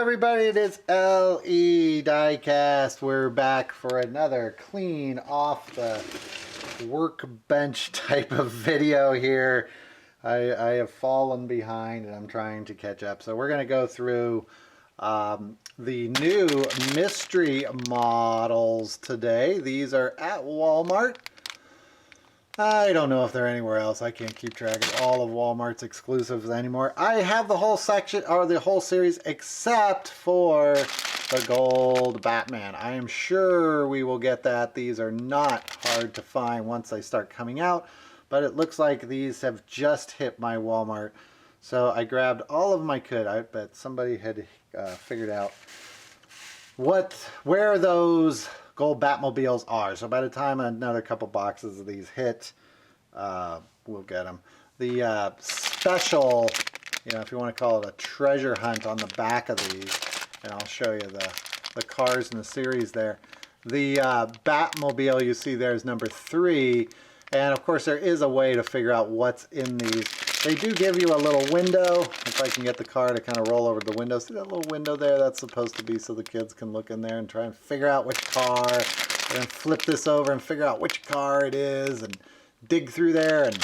everybody, it is MrLEDiecast. We're back for another clean off the workbench type of video here. I have fallen behind and I'm trying to catch up. So we're going to go through the new mystery models today. These are at Walmart. I don't know if they're anywhere else. I can't keep track of all of Walmart's exclusives anymore. I have the whole section, or the whole series, except for the gold Batman. I am sure we will get that. These are not hard to find once they start coming out, but it looks like these have just hit my Walmart. So I grabbed all of them I could. I bet somebody had figured out where those gold Batmobiles are. So by the time another couple boxes of these hit, we'll get them. The special, if you want to call it a treasure hunt on the back of these, and I'll show you the cars in the series there. The Batmobile you see there is number 3, and of course there is a way to figure out what's in these. They do give you a little window. If I can get the car to kind of roll over the window. See that little window there? That's supposed to be so the kids can look in there and try and figure out which car. And then flip this over and figure out which car it is and dig through there and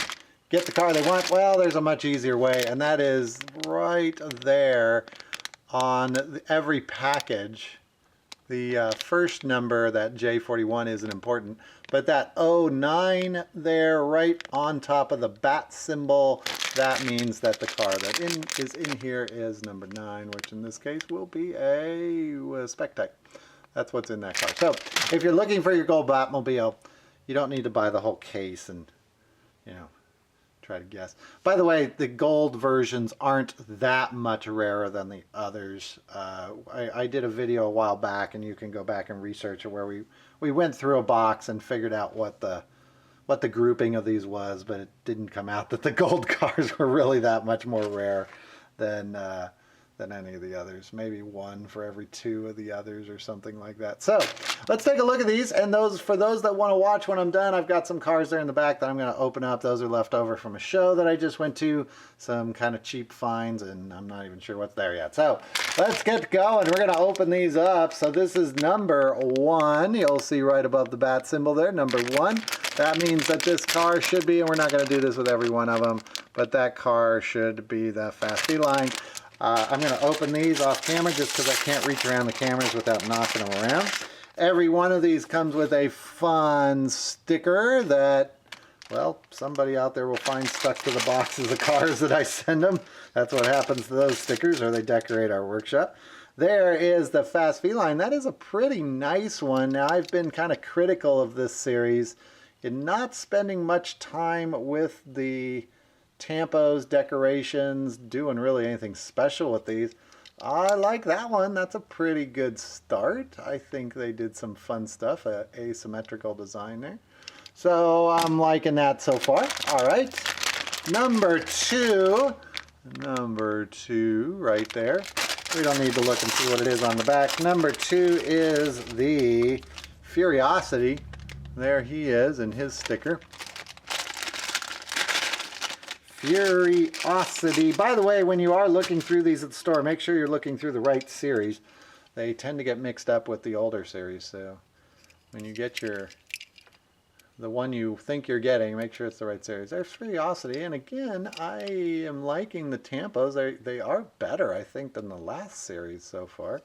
get the car they want. Well, there's a much easier way, and that is right there on every package. The first number, that J41, isn't important, but that 09 there right on top of the bat symbol, that means that the car that is in here is number 9, which in this case will be a spec type. That's what's in that car. So if you're looking for your gold Batmobile, you don't need to buy the whole case and, try to guess. By the way, the gold versions aren't that much rarer than the others. I did a video a while back, and you can go back and research it, where we went through a box and figured out what the grouping of these was, but it didn't come out that the gold cars were really that much more rare than any of the others. Maybe 1 for every 2 of the others or something like that. So let's take a look at these, and for those that want to watch when I'm done, I've got some cars there in the back that I'm going to open up. Those are left over from a show that I just went to, some kind of cheap finds, and I'm not even sure what's there yet. So let's get going. We're going to open these up. So this is number 1. You'll see right above the bat symbol there, number 1. That means that this car should be, and we're not going to do this with every one of them, but that car should be the Fast Feline. I'm going to open these off camera just because I can't reach around the cameras without knocking them around. Every one of these comes with a fun sticker that, well, somebody out there will find stuck to the boxes of cars that I send them. That's what happens to those stickers, or they decorate our workshop. There is the Fast Feline. That is a pretty nice one. Now, I've been kind of critical of this series in not spending much time with the tampos, decorations, doing really anything special with these. I like that one. That's a pretty good start. I think they did some fun stuff, asymmetrical design there. So I'm liking that so far. All right, number 2 right there. We don't need to look and see what it is on the back. Number 2 is the Furiosity. There he is in his sticker. Furiosity. By the way, when you are looking through these at the store, make sure you're looking through the right series. They tend to get mixed up with the older series, so when you get the one you think you're getting, make sure it's the right series. There's Furiosity, and again, I am liking the tampos. They are better, I think, than the last series so far.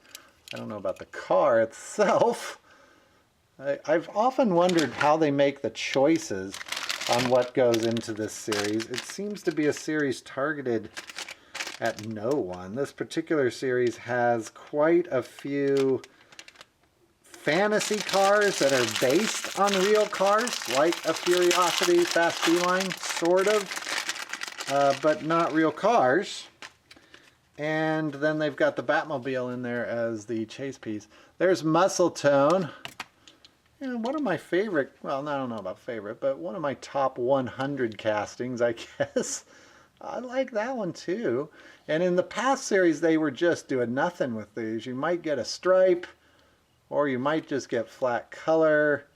I don't know about the car itself. I've often wondered how they make the choices on what goes into this series. It seems to be a series targeted at no one. This particular series has quite a few fantasy cars that are based on real cars, like a Furiosity, Fast Feline, sort of, but not real cars. And then they've got the Batmobile in there as the chase piece. There's Muscle Tone. And one of my favorite, well, I don't know about favorite, but one of my top 100 castings, I guess. I like that one too. And in the past series, they were just doing nothing with these. You might get a stripe, or you might just get flat color.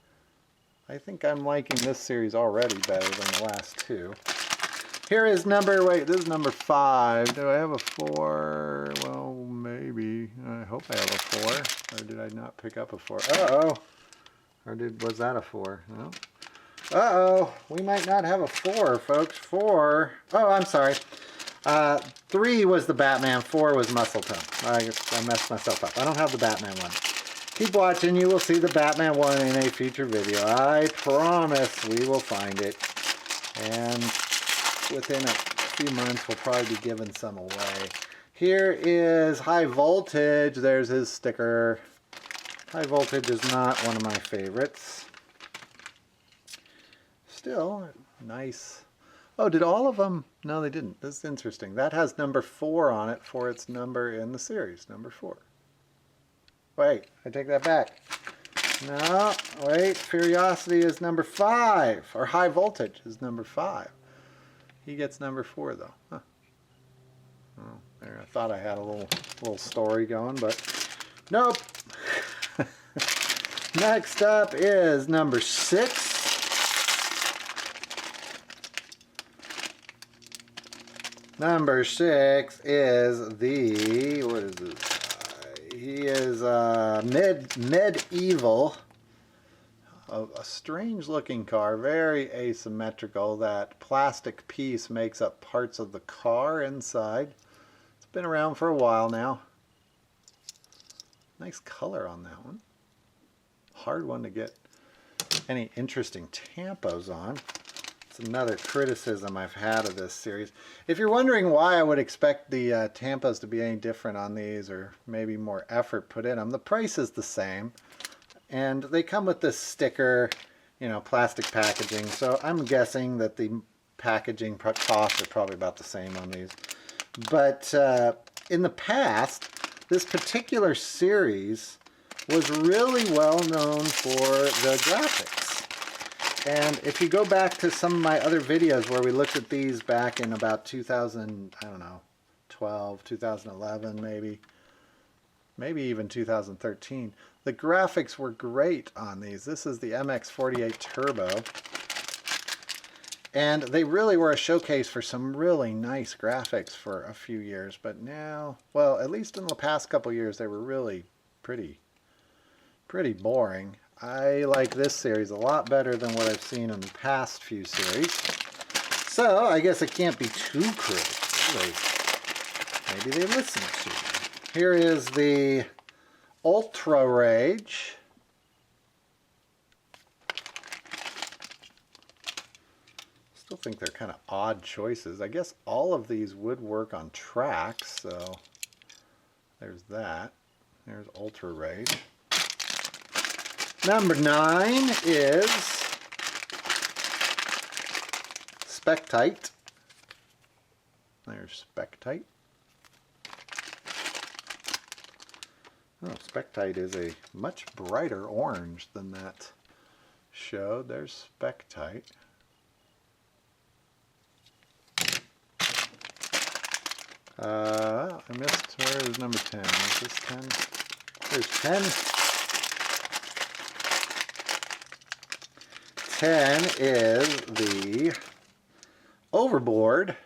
I think I'm liking this series already better than the last 2. Here is this is number 5. Do I have a 4? Well, maybe. maybe. I hope I have a 4. Or did I not pick up a 4? Uh-oh. Or was that a 4? No. Uh-oh. We might not have a 4, folks. 4. Oh, I'm sorry. 3 was the Batman. 4 was Muscle Tone. I messed myself up. I don't have the Batman one. Keep watching. You will see the Batman one in a future video. I promise we will find it. And within a few months, we'll probably be giving some away. Here is High Voltage. There's his sticker. High Voltage is not one of my favorites. Still, nice. Oh, did all of them? No, they didn't. This is interesting. That has number 4 on it for its number in the series, number 4. Wait, I take that back. No, wait, Furiosity is number 5, or High Voltage is number 5. He gets number 4, though. Huh. Oh, there, I thought I had a little story going, but nope. Next up is number 6. Number 6 is the, what is this? He is medieval. A strange looking car, very asymmetrical. That plastic piece makes up parts of the car inside. It's been around for a while now. Nice color on that one. Hard one to get any interesting tampos on. It's another criticism I've had of this series. If you're wondering why I would expect the tampos to be any different on these, or maybe more effort put in them, the price is the same. And they come with this sticker, you know, plastic packaging. So I'm guessing that the packaging costs are probably about the same on these. But in the past, this particular series was really well known for the graphics. And if you go back to some of my other videos where we looked at these back in about 2000, I don't know, 12, 2011 maybe even 2013, the graphics were great on these. This is the MX-48 Turbo. And they really were a showcase for some really nice graphics for a few years. But now, well, at least in the past couple years, they were really pretty boring. I like this series a lot better than what I've seen in the past few series. So I guess it can't be too critical. Maybe they listen to me. Here is the Ultra Rage. Still think they're kind of odd choices. I guess all of these would work on tracks, so there's that. There's Ultra Rage. Number 9 is Spectite. There's Spectite. Oh, Spectite is a much brighter orange than that showed. There's Spectite. I missed, where is number 10? Is this 10? There's 10. 10 is the Overboard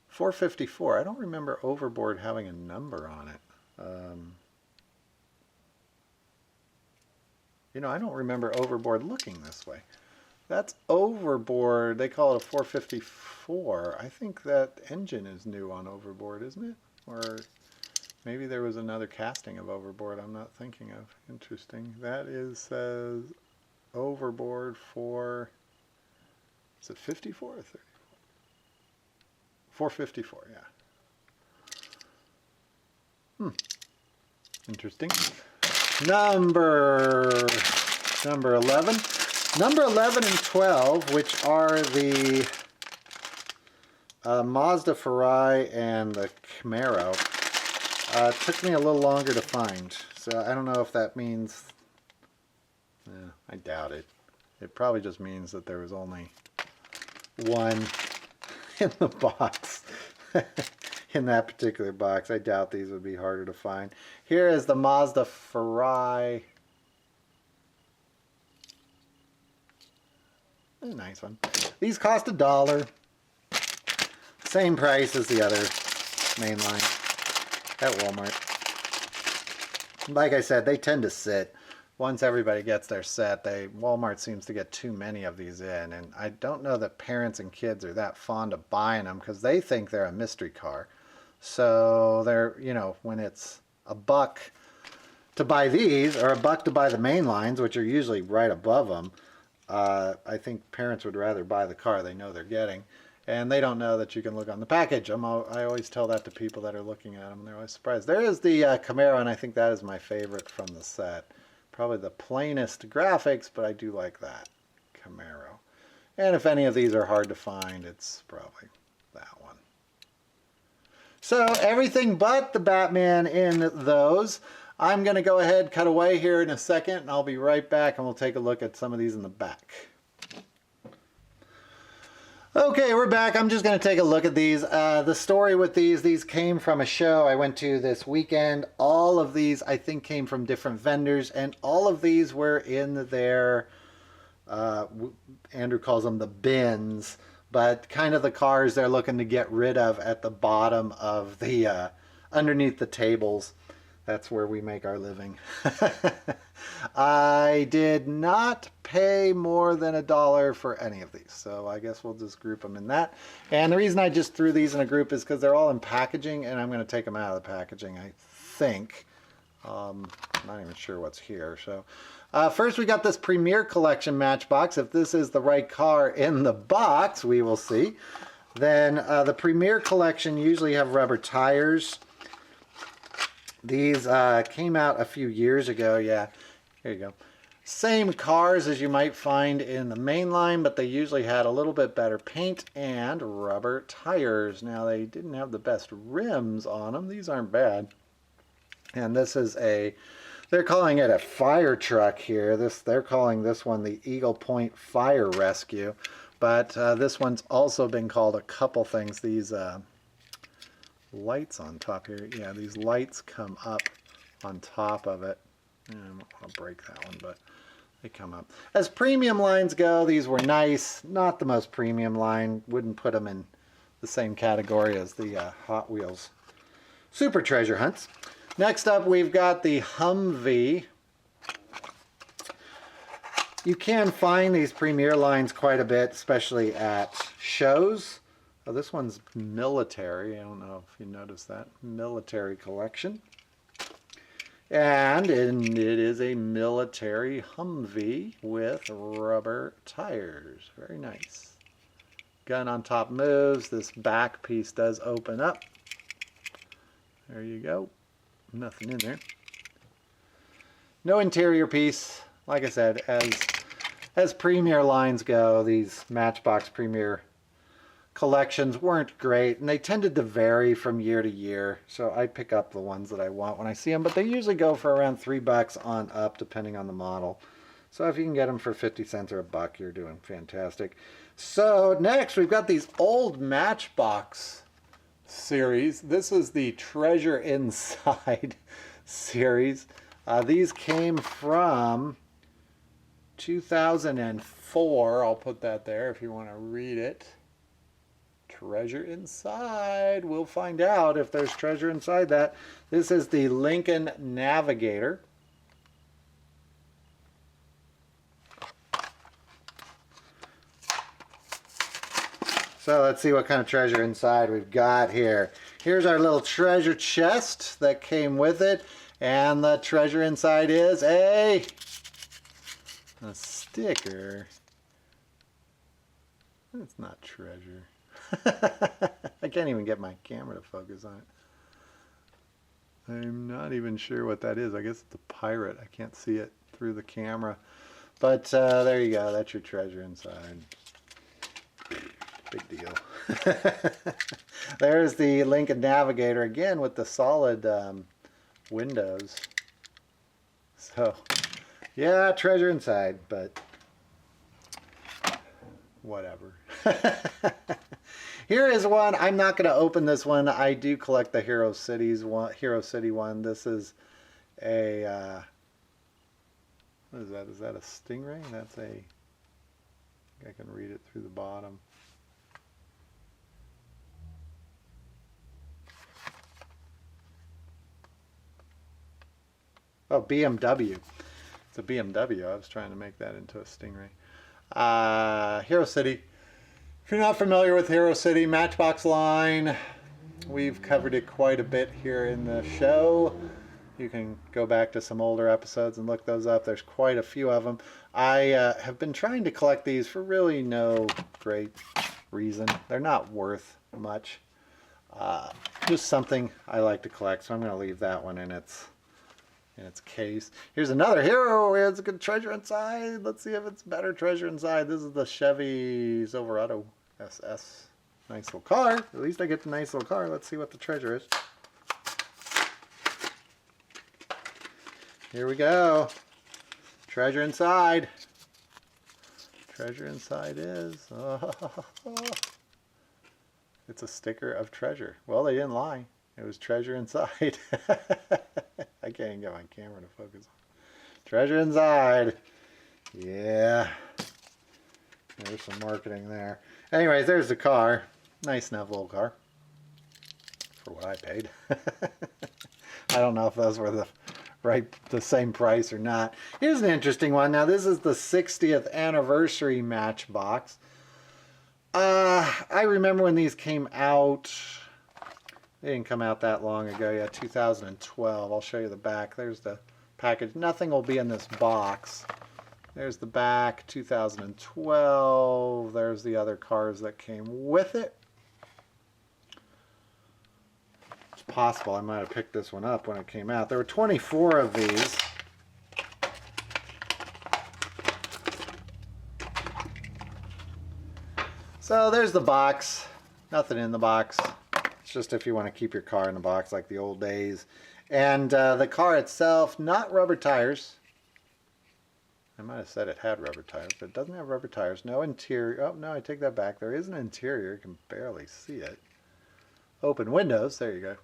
454. I don't remember Overboard having a number on it. You know, I don't remember Overboard looking this way. That's Overboard. They call it a 454. I think that engine is new on Overboard, isn't it? Or maybe there was another casting of Overboard I'm not thinking of. Interesting. That is Overboard for, is it 54 or 34? 454, yeah. Interesting. Number 11. Number 11 and 12, which are the Mazda Farai and the Camaro, took me a little longer to find. So I don't know if that means, I doubt it. It probably just means that there was only one in the box. In that particular box. I doubt these would be harder to find. Here is the Mazda Farai. A nice one. These cost $1. Same price as the other mainline. at Walmart. Like I said, they tend to sit. Once everybody gets their set, Walmart seems to get too many of these in, and I don't know that parents and kids are that fond of buying them because they think they're a mystery car. So they're, you know, when it's $1 to buy these or $1 to buy the main lines, which are usually right above them, I think parents would rather buy the car they know they're getting. And they don't know that you can look on the package. I always tell that to people that are looking at them. They're always surprised. There is the Camaro, and I think that is my favorite from the set. Probably the plainest graphics, but I do like that Camaro. And if any of these are hard to find, it's probably that one. So everything but the Batman in those. I'm going to go ahead, cut away here in a second, and I'll be right back, and we'll take a look at some of these in the back. Okay, we're back. I'm just going to take a look at these. The story with these came from a show I went to this weekend. All of these, I think, came from different vendors, and all of these were in their, Andrew calls them the bins, but kind of the cars they're looking to get rid of at the bottom of the, underneath the tables. That's where we make our living. I did not pay more than $1 for any of these, so I guess we'll just group them in that. And the reason I just threw these in a group is because they're all in packaging, and I'm going to take them out of the packaging, I think. I'm not even sure what's here. So first we got this Premier Collection Matchbox. If this is the right car in the box, we will see. Then the Premier Collection usually have rubber tires. These came out a few years ago. Yeah, here you go. Same cars as you might find in the main line, but they usually had a little bit better paint and rubber tires. Now, they didn't have the best rims on them. These aren't bad. And this is they're calling it a fire truck here. They're calling this one the Eagle Point Fire Rescue. But this one's also been called a couple things. These lights on top here. Yeah, these lights come up on top of it. I don't want to break that one, but they come up. As premium lines go, these were nice. Not the most premium line. Wouldn't put them in the same category as the Hot Wheels Super Treasure Hunts. Next up, we've got the Humvee. You can find these Premier lines quite a bit, especially at shows. Oh, this one's military. I don't know if you noticed that. Military collection. And it is a military Humvee with rubber tires. Very nice. Gun on top moves. This back piece does open up. There you go. Nothing in there. No interior piece. Like I said, as Premier lines go, these Matchbox Premier collections weren't great, and they tended to vary from year to year, so I pick up the ones that I want when I see them, but they usually go for around $3 on up depending on the model. So if you can get them for 50 cents or $1, you're doing fantastic. So next we've got these old Matchbox series. This is the Treasure Inside series. These came from 2004. I'll put that there if you want to read it. Treasure inside. We'll find out if there's treasure inside that. This is the Lincoln Navigator. So let's see what kind of treasure inside we've got here. Here's our little treasure chest that came with it. And the treasure inside is a sticker. It's not treasure. I can't even get my camera to focus on it. I'm not even sure what that is. I guess it's a pirate. I can't see it through the camera. But there you go. That's your treasure inside. Big deal. There's the Lincoln Navigator again with the solid windows. So, yeah, treasure inside, but whatever. Here is one. I'm not going to open this one. I do collect the Hero City one. This is a what is that? Is that a Stingray? That's a. I can read it through the bottom. Oh, BMW. It's a BMW. I was trying to make that into a Stingray. Hero City. If you're not familiar with Hero City, Matchbox line, we've covered it quite a bit here in the show. You can go back to some older episodes and look those up. There's quite a few of them. I have been trying to collect these for really no great reason. They're not worth much. Just something I like to collect, so I'm going to leave that one in its case. Here's another hero. It's a good treasure inside. Let's see if it's better treasure inside. This is the Chevy Silverado SS. Nice little car. At least I get the nice little car. Let's see what the treasure is. Here we go. Treasure inside. Treasure inside is... It's a sticker of treasure. Well, they didn't lie. It was treasure inside. I can't even get my camera to focus. Treasure inside. Yeah. There's some marketing there. Anyways, there's the car. Nice enough little car. For what I paid. I don't know if those were the same price or not. Here's an interesting one. Now, this is the 60th Anniversary Matchbox. I remember when these came out. They didn't come out that long ago. Yeah, 2012. I'll show you the back. There's the package. Nothing will be in this box. There's the back, 2012. There's the other cars that came with it. It's possible I might have picked this one up when it came out. There were 24 of these. So there's the box. Nothing in the box. It's just if you want to keep your car in the box like the old days. And the car itself, not rubber tires. I might have said it had rubber tires, but it doesn't have rubber tires. No interior. Oh, no, I take that back. There is an interior. You can barely see it. Open windows. There you go.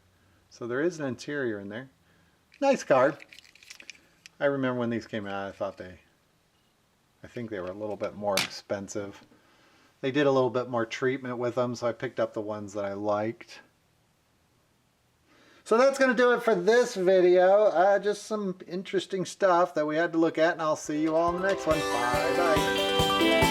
So there is an interior in there. Nice car. I remember when these came out, I think they were a little bit more expensive. They did a little bit more treatment with them, so I picked up the ones that I liked. So that's going to do it for this video. Just some interesting stuff that we had to look at, and I'll see you all in the next one. Bye-bye.